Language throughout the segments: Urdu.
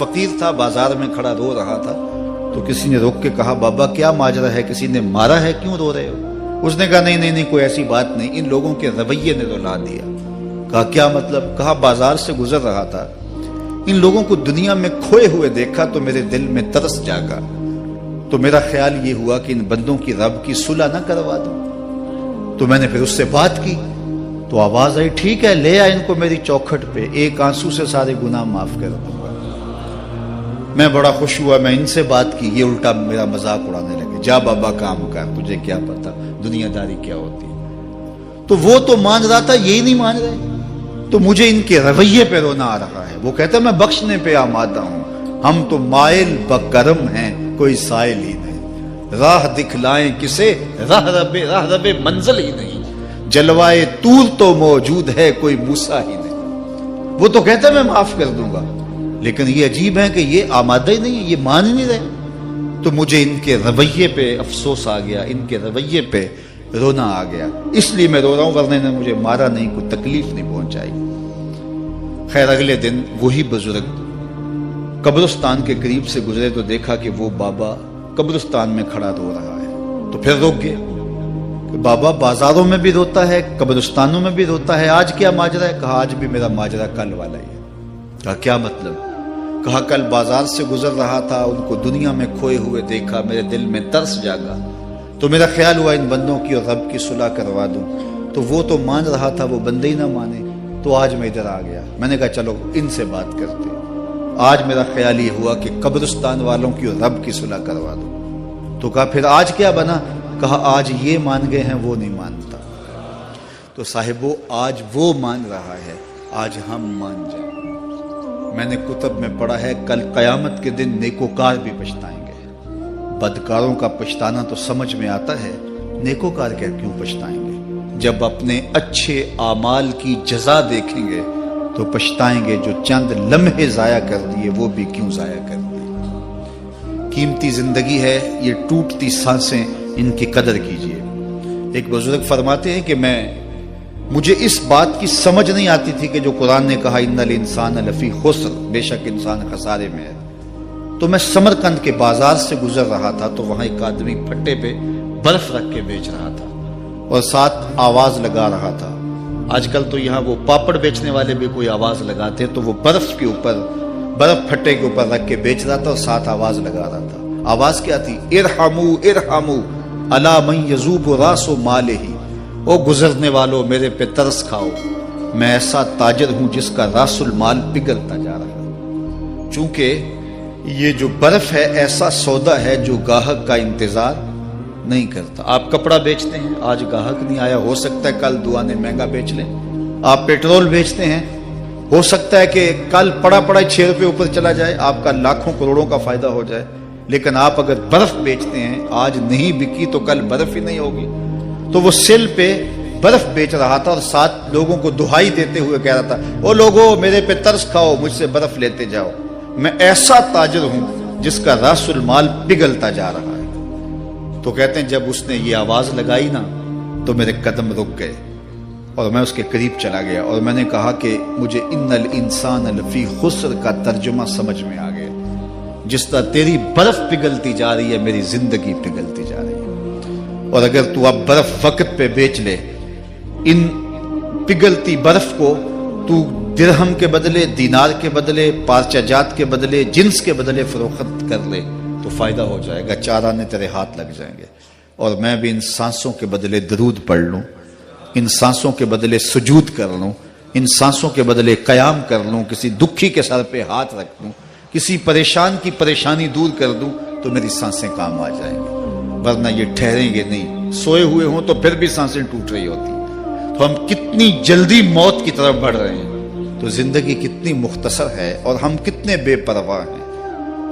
فقیر تھا, بازار میں کھڑا رو رہا تھا. تو کسی نے روک کے کہا, بابا کیا ماجرا ہے, کسی نے مارا ہے, کیوں رو رہے ہو؟ اس نے کہا نہیں کوئی ایسی بات نہیں, ان لوگوں کے رویے نے رلا دیا. کہا کیا مطلب؟ کہا بازار سے گزر رہا تھا, ان لوگوں کو دنیا میں کھوئے ہوئے دیکھا تو میرے دل میں ترس جاگا, تو میرا خیال یہ ہوا کہ ان بندوں کی رب کی صلح نہ کروا دوں. تو میں نے پھر اس سے بات کی تو آواز آئی, ٹھیک ہے لے آ ان کو میری چوکھٹ پہ, ایک آنسو سے سارے گناہ معاف کر دوں گا. میں بڑا خوش ہوا, میں ان سے بات کی, یہ الٹا میرا مذاق اڑانے لگے, جا بابا کام کر, تجھے کیا پتا دنیا داری کیا ہوتی ہے. تو وہ تو مان رہا تھا, یہی نہیں مان رہے, تو مجھے ان کے رویے پہ رونا آ رہا ہے. وہ کہتا ہے میں بخشنے پہ آمادہ ہوں, ہم تو مائل بکرم ہیں, کوئی سائل ہی نہیں, راہ دکھلائیں کسے, راہ رب منزل ہی نہیں, جلوائے طور تو موجود ہے, کوئی موسیٰ ہی نہیں. وہ تو کہتا ہے میں معاف کر دوں گا, لیکن یہ عجیب ہے کہ یہ آمادہ ہی نہیں ہے, یہ مان ہی نہیں رہے. تو مجھے ان کے رویے پہ افسوس آ گیا, ان کے رویے پہ رونا آ گیا, اس لیے میں رو رہا ہوں, ورنہ نے مجھے مارا نہیں, کوئی تکلیف نہیں پہنچائی. خیر اگلے دن وہی بزرگ قبرستان کے قریب سے گزرے تو دیکھا کہ وہ بابا قبرستان میں کھڑا رو رہا ہے. تو پھر رک گیا کہ بابا بازاروں میں بھی روتا ہے, قبرستانوں میں بھی روتا ہے, آج کیا ماجرا ہے؟ کہا آج بھی میرا ماجرا کل والا ہی ہے. کہا کیا مطلب؟ کہا کل بازار سے گزر رہا تھا, ان کو دنیا میں کھوئے ہوئے دیکھا, میرے دل میں ترس جاگا, تو میرا خیال ہوا ان بندوں کی اور رب کی صلح کروا دوں. تو وہ تو مان رہا تھا, وہ بندے ہی نہ مانے, تو آج میں ادھر آ گیا. میں نے کہا چلو ان سے بات کرتے. آج میرا خیال یہ ہوا کہ قبرستان والوں کی اور رب کی صلح کروا دوں. تو کہا پھر آج کیا بنا؟ کہا آج یہ مان گئے ہیں, وہ نہیں مانتا. تو صاحبو آج وہ مان رہا ہے, آج ہم مان جائیں. میں نے کتب میں پڑھا ہے کل قیامت کے دن نیکوکار بھی پچھتائیں گے. بدکاروں کا پچھتانا تو سمجھ میں آتا ہے, نیکوکار کیوں پچھتائیں گے؟ جب اپنے اچھے اعمال کی جزا دیکھیں گے تو پچھتائیں گے, جو چند لمحے ضائع کر دیے وہ بھی کیوں ضائع کر دیے. قیمتی زندگی ہے, یہ ٹوٹتی سانسیں, ان کی قدر کیجیے. ایک بزرگ فرماتے ہیں کہ مجھے اس بات کی سمجھ نہیں آتی تھی کہ جو قرآن نے کہا ان الانسان لفی خسر, بے شک انسان خسارے میں ہے. تو میں سمرقند کے بازار سے گزر رہا تھا تو وہاں ایک آدمی پھٹے پہ برف رکھ کے بیچ رہا تھا اور ساتھ آواز لگا رہا تھا. آج کل تو یہاں وہ پاپڑ بیچنے والے بھی کوئی آواز لگاتے, تو وہ برف کے اوپر, برف پھٹے کے اوپر رکھ کے بیچ رہا تھا اور ساتھ آواز لگا رہا تھا. آواز کیا تھی؟ ارحمو ارحمو الا من یذوب راس مالہ, او گزرنے والوں میرے پہ ترس کھاؤ, میں ایسا تاجر ہوں جس کا راس المال پگھلتا جا رہا ہے. چونکہ یہ جو برف ہے ایسا سودا ہے جو گاہک کا انتظار نہیں کرتا. آپ کپڑا بیچتے ہیں, آج گاہک نہیں آیا, ہو سکتا ہے کل دعانے مہنگا بیچ لیں. آپ پیٹرول بیچتے ہیں, ہو سکتا ہے کہ کل پڑا 6 روپے اوپر چلا جائے, آپ کا لاکھوں کروڑوں کا فائدہ ہو جائے. لیکن آپ اگر برف بیچتے ہیں, آج نہیں بکی تو کل برف ہی نہیں ہوگی. تو وہ سل پہ برف بیچ رہا تھا اور ساتھ لوگوں کو دہائی دیتے ہوئے کہہ رہا تھا, او لوگو میرے پہ ترس کھاؤ, مجھ سے برف لیتے جاؤ, میں ایسا تاجر ہوں جس کا راس المال پگھلتا جا رہا ہے. تو کہتے ہیں جب اس نے یہ آواز لگائی نا تو میرے قدم رک گئے اور میں اس کے قریب چلا گیا اور میں نے کہا کہ مجھے ان الانسان لفی خسر کا ترجمہ سمجھ میں آ گیا. جس طرح تیری برف پگھلتی جا رہی ہے, میری زندگی پگھلتی جا رہی ہے. اور اگر تو اب برف وقت پہ بیچ لے, ان پگھلتی برف کو تو درہم کے بدلے, دینار کے بدلے, پارچہ جات کے بدلے, جنس کے بدلے فروخت کر لے تو فائدہ ہو جائے گا, 4 آنے تیرے ہاتھ لگ جائیں گے. اور میں بھی ان سانسوں کے بدلے درود پڑھ لوں, ان سانسوں کے بدلے سجود کر لوں, ان سانسوں کے بدلے قیام کر لوں, کسی دکھی کے سر پہ ہاتھ رکھ دوں, کسی پریشان کی پریشانی دور کر دوں تو میری سانسیں کام آ جائیں گی. ورنہ یہ ٹھہریں گے نہیں, سوئے ہوئے ہوں تو پھر بھی سانسیں ٹوٹ رہی ہوتی. تو ہم کتنی جلدی موت کی طرف بڑھ رہے ہیں, تو زندگی کتنی مختصر ہے اور ہم کتنے بے پرواہ ہیں.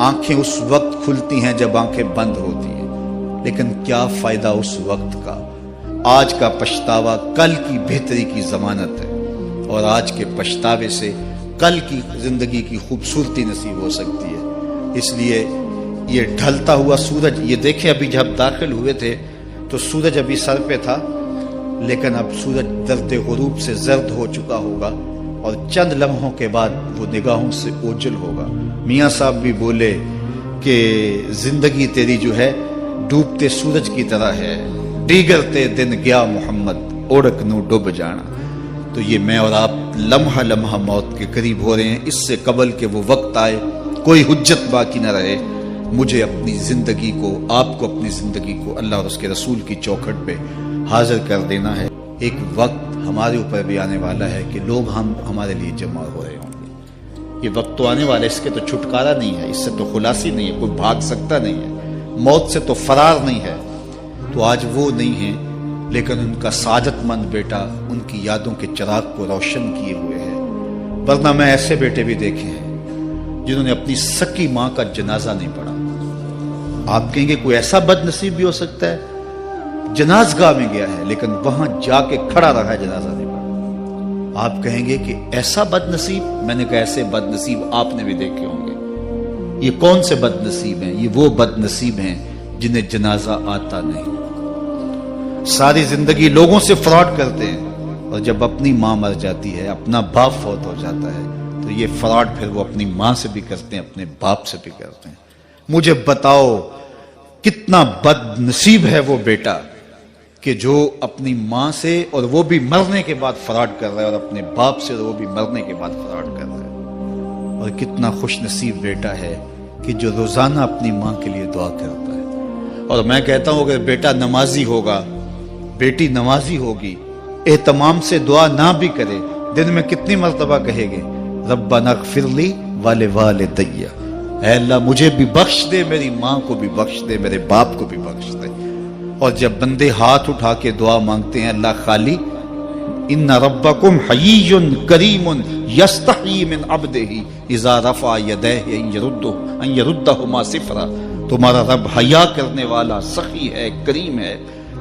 آنکھیں اس وقت کھلتی ہیں جب آنکھیں بند ہوتی ہیں, لیکن کیا فائدہ اس وقت کا. آج کا پچھتاوا کل کی بہتری کی ضمانت ہے, اور آج کے پچھتاوے سے کل کی زندگی کی خوبصورتی نصیب ہو سکتی ہے. اس لیے یہ ڈھلتا ہوا سورج, یہ دیکھیں ابھی جب داخل ہوئے تھے تو سورج ابھی سر پہ تھا, لیکن اب سورج درد غروب سے زرد ہو چکا ہوگا اور چند لمحوں کے بعد وہ نگاہوں سے اوجھل ہوگا۔ میاں صاحب بھی بولے کہ زندگی تیری جو ہے ڈوبتے سورج کی طرح ہے، دیگرتے دن گیا محمد اوڑک نو ڈوب جانا۔ تو یہ میں اور آپ لمحہ لمحہ موت کے قریب ہو رہے ہیں۔ اس سے قبل کہ وہ وقت آئے، کوئی حجت باقی نہ رہے، مجھے اپنی زندگی کو، آپ کو اپنی زندگی کو اللہ اور اس کے رسول کی چوکھٹ پہ حاضر کر دینا ہے۔ ایک وقت ہمارے اوپر بھی آنے والا ہے کہ لوگ ہمارے لیے جمع ہو رہے ہوں گے۔ یہ وقت تو آنے والا ہے، اس کے تو چھٹکارا نہیں ہے، اس سے تو خلاصی نہیں ہے، کوئی بھاگ سکتا نہیں ہے، موت سے تو فرار نہیں ہے۔ تو آج وہ نہیں ہیں، لیکن ان کا سعادت مند بیٹا ان کی یادوں کے چراغ کو روشن کیے ہوئے ہے۔ ورنہ میں ایسے بیٹے بھی دیکھے ہیں جنہوں نے اپنی سکی ماں کا جنازہ نہیں پڑھا۔ آپ کہیں گے کوئی ایسا بد نصیب بھی ہو سکتا ہے، جنازگاہ میں گیا ہے لیکن وہاں جا کے کھڑا رہا ہے، جنازہ نہیں پڑھا۔ آپ کہیں گے کہ ایسا بد نصیب، میں نے کہا ایسے بد نصیب آپ نے بھی دیکھے ہوں گے۔ یہ کون سے بد نصیب ہیں؟ یہ وہ بد نصیب ہیں جنہیں جنازہ آتا نہیں، ساری زندگی لوگوں سے فراڈ کرتے ہیں، اور جب اپنی ماں مر جاتی ہے، اپنا باپ فوت ہو جاتا ہے، تو یہ فراڈ پھر وہ اپنی ماں سے بھی کرتے ہیں، اپنے باپ سے بھی کرتے ہیں۔ مجھے بتاؤ کتنا بد نصیب ہے وہ بیٹا کہ جو اپنی ماں سے، اور وہ بھی مرنے کے بعد فراڈ کر رہا ہے، اور اپنے باپ سے، اور وہ بھی مرنے کے بعد فراڈ کر رہا ہے۔ اور کتنا خوش نصیب بیٹا ہے کہ جو روزانہ اپنی ماں کے لیے دعا کرتا ہے۔ اور میں کہتا ہوں اگر بیٹا نمازی ہوگا، بیٹی نمازی ہوگی، اہتمام سے دعا نہ بھی کرے، دن میں کتنی مرتبہ کہے گے ربنا اغفر لی ولوالدی، اے اللہ مجھے بھی بخش دے، میری ماں کو بھی بخش دے، میرے باپ کو بھی بخش دے۔ اور جب بندے ہاتھ اٹھا کے دعا مانگتے ہیں، اللہ خالی ان ربکم حیی کریم یستحیی من عبدہ اذا رفع یدیہ ان یردہما صفرا، تمہارا رب حیا کرنے والا، سخی ہے، کریم ہے۔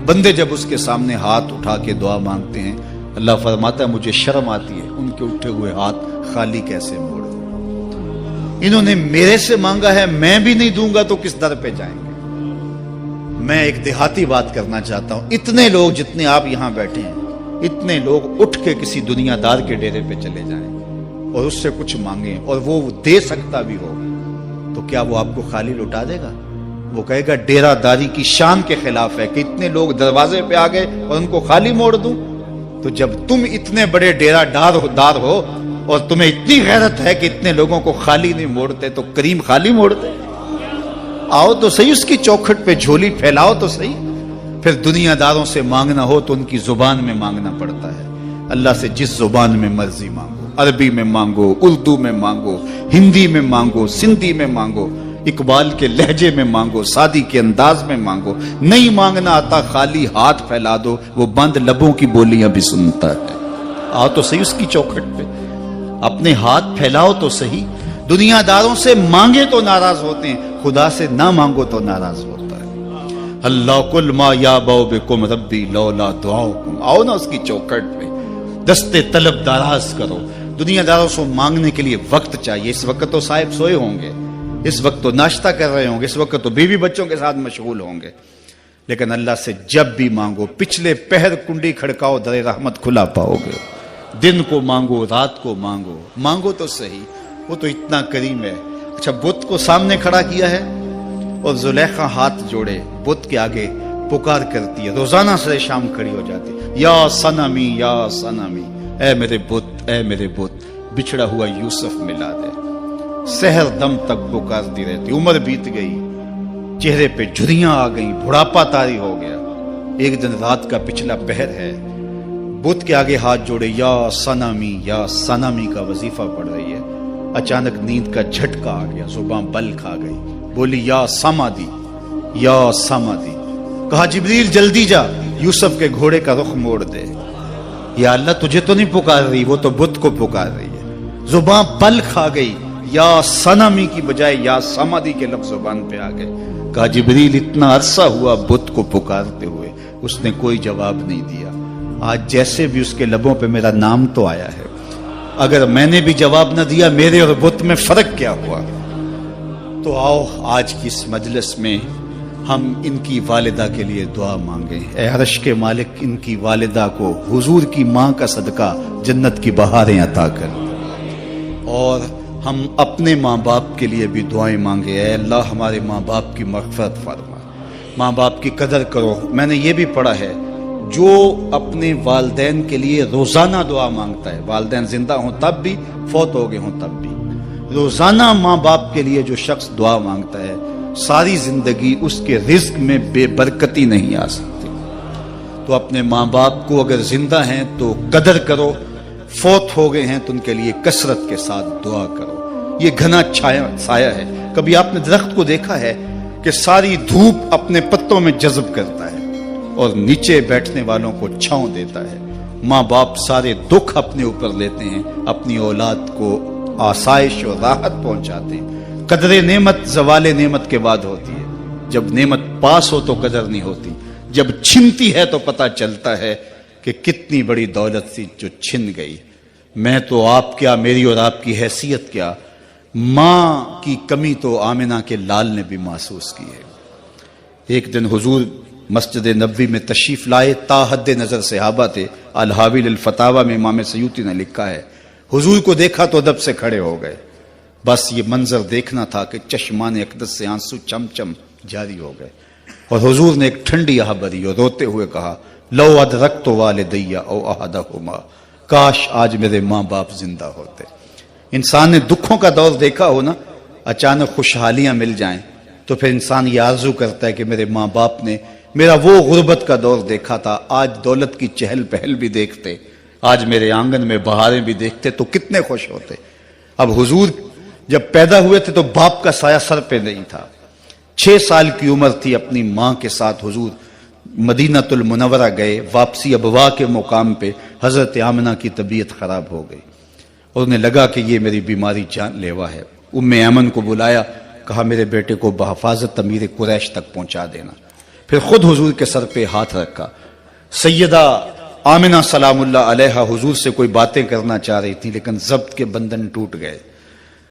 بندے جب اس کے سامنے ہاتھ اٹھا کے دعا مانگتے ہیں، اللہ فرماتا ہے مجھے شرم آتی ہے ان کے اٹھے ہوئے ہاتھ خالی کیسے موڑ دوں۔ انہوں نے میرے سے مانگا ہے، میں بھی نہیں دوں گا تو کس در پہ جائیں گے۔ میں ایک دیہاتی بات کرنا چاہتا ہوں، اتنے لوگ جتنے آپ یہاں بیٹھے ہیں، اتنے لوگ اٹھ کے کسی دنیا دار کے ڈیرے پہ چلے جائیں اور اس سے کچھ مانگیں، اور وہ دے سکتا بھی ہو، تو کیا وہ آپ کو خالی لٹا دے گا؟ وہ کہے گا ڈیرہ داری کی شان کے خلاف ہے کہ اتنے لوگ دروازے پہ آ گئے اور ان کو خالی موڑ دوں۔ تو جب تم اتنے بڑے ڈیرہ دار ہو اور تمہیں اتنی غیرت ہے کہ اتنے لوگوں کو خالی نہیں موڑتے، تو کریم خالی موڑتے؟ آؤ تو صحیح اس کی چوکھٹ پہ جھولی پھیلاؤ تو صحیح۔ پھر دنیا داروں سے مانگنا ہو تو ان کی زبان میں مانگنا پڑتا ہے۔ اللہ سے جس زبان میں مرضی مانگو، عربی میں مانگو، اردو میں مانگو، ہندی میں مانگو، سندھی میں مانگو، اقبال کے لہجے میں مانگو، سادی کے انداز میں مانگو۔ نہیں مانگنا آتا خالی ہاتھ پھیلا دو، وہ بند لبوں کی بولیاں بھی سنتا ہے۔ آؤ تو صحیح اس کی چوکھٹ پہ، اپنے ہاتھ پھیلاؤ تو صحیح۔ دنیا داروں سے مانگے تو ناراض ہوتے ہیں، خدا سے نہ مانگو تو ناراض ہوتا ہے۔ اللہ کل ما یابو بکم ربی لولا دعاؤکم، آؤ نا اس کی چوکھٹ پہ، دستے طلب دراز کرو۔ دنیا داروں سے مانگنے کے لیے وقت چاہیے۔ اس وقت تو صاحب سوئے ہوں گے، اس وقت تو ناشتہ کر رہے ہوں گے، اس وقت تو بیوی بچوں کے ساتھ مشغول ہوں گے، لیکن اللہ سے جب بھی مانگو، پچھلے پہر کنڈی کھڑکاؤ، در رحمت کھلا پاؤ گے۔ دن کو مانگو، رات کو مانگو، مانگو تو صحیح، وہ تو اتنا کریم ہے۔ اچھا بت کو سامنے کھڑا کیا ہے اور زلیخا ہاتھ جوڑے بت کے آگے پکار کرتی ہے، روزانہ سے شام کھڑی ہو جاتی ہے، یا صنمی یا صنمی، اے میرے بت، اے میرے بت، بچھڑا ہوا یوسف ملا دے۔ سحر دم تک پکارتی رہتی، عمر بیت گئی، چہرے پہ جھریاں آ گئیں، بڑھاپا طاری ہو گیا۔ ایک دن رات کا پچھلا پہر ہے، بت کے آگے ہاتھ جوڑے یا صنمی کا وظیفہ پڑھ رہی ہے۔ اچانک نیند کا جھٹکا آ گیا، زبان بل کھا گئی، بولی یا سمادی، یا سمادی۔ کہا جبریل جلدی جا، یوسف کے گھوڑے کا رخ موڑ دے۔ یا اللہ تجھے تو نہیں پکار رہی، وہ تو بت کو پکار رہی ہے۔ زبان بل کھا گئی، یا صنمی کی بجائے یا سمادی کے لفظ زبان پہ آ گئے۔ کہا جبریل اتنا عرصہ ہوا بت کو پکارتے ہوئے، اس نے کوئی جواب نہیں دیا، آج جیسے بھی اس کے لبوں پہ میرا نام تو آیا ہے، اگر میں نے بھی جواب نہ دیا، میرے اور بت میں فرق کیا ہوا؟ تو آؤ آج کی اس مجلس میں ہم ان کی والدہ کے لیے دعا مانگیں۔ اے عرش کے مالک، ان کی والدہ کو حضور کی ماں کا صدقہ جنت کی بہاریں عطا کر، اور ہم اپنے ماں باپ کے لیے بھی دعائیں مانگے۔ اے اللہ ہمارے ماں باپ کی مغفرت فرما، ماں باپ کی قدر کرو۔ میں نے یہ بھی پڑھا ہے، جو اپنے والدین کے لیے روزانہ دعا مانگتا ہے، والدین زندہ ہوں تب بھی، فوت ہو گئے ہوں تب بھی، روزانہ ماں باپ کے لیے جو شخص دعا مانگتا ہے، ساری زندگی اس کے رزق میں بے برکتی نہیں آ سکتی۔ تو اپنے ماں باپ کو اگر زندہ ہیں تو قدر کرو، فوت ہو گئے ہیں تو ان کے لیے کثرت کے ساتھ دعا کرو۔ یہ گھنا سایہ ہے۔ کبھی آپ نے درخت کو دیکھا ہے کہ ساری دھوپ اپنے پتوں میں جذب کرتا ہے اور نیچے بیٹھنے والوں کو چھاؤں دیتا ہے؟ ماں باپ سارے دکھ اپنے اوپر لیتے ہیں، اپنی اولاد کو آسائش اور راحت پہنچاتے ہیں۔ قدر نعمت زوال نعمت کے بعد ہوتی ہے۔ جب نعمت پاس ہو تو قدر نہیں ہوتی، جب چھنتی ہے تو پتہ چلتا ہے کہ کتنی بڑی دولت تھی جو چھن گئی۔ میں تو آپ کیا، میری اور آپ کی حیثیت کیا، ماں کی کمی تو آمنہ کے لال نے بھی محسوس کی ہے۔ ایک دن حضور مسجد نبوی میں تشریف لائے، تا حد نظر صحابہ تھے۔ الحاوی للفتاوی میں امام سیوطی نے لکھا ہے، حضور کو دیکھا تو ادب سے کھڑے ہو گئے۔ بس یہ منظر دیکھنا تھا کہ چشمان اقدس سے آنسو چم چم جاری ہو گئے، اور حضور نے ایک ٹھنڈی آہ بھری اور روتے ہوئے کہا، لو ادرکت والدی او احدہما، کاش آج میرے ماں باپ زندہ ہوتے۔ انسان نے دکھوں کا دور دیکھا ہو نا، اچانک خوشحالیاں مل جائیں تو پھر انسان یہ آرزو کرتا ہے کہ میرے ماں باپ نے میرا وہ غربت کا دور دیکھا تھا، آج دولت کی چہل پہل بھی دیکھتے، آج میرے آنگن میں بہاریں بھی دیکھتے تو کتنے خوش ہوتے۔ اب حضور جب پیدا ہوئے تھے تو باپ کا سایہ سر پہ نہیں تھا۔ 6 سال کی عمر تھی، اپنی ماں کے ساتھ حضور مدینہ المنورہ گئے۔ واپسی ابوا کے مقام پہ حضرت آمنہ کی طبیعت خراب ہو گئی، اور انہیں لگا کہ یہ میری بیماری جان لیوا ہے۔ ام ایمن کو بلایا، کہا میرے بیٹے کو بحفاظت امیر قریش تک پہنچا دینا۔ پھر خود حضور کے سر پہ ہاتھ رکھا۔ سیدہ آمنہ سلام اللہ علیہا حضور سے کوئی باتیں کرنا چاہ رہی تھی، لیکن ضبط کے بندھن ٹوٹ گئے۔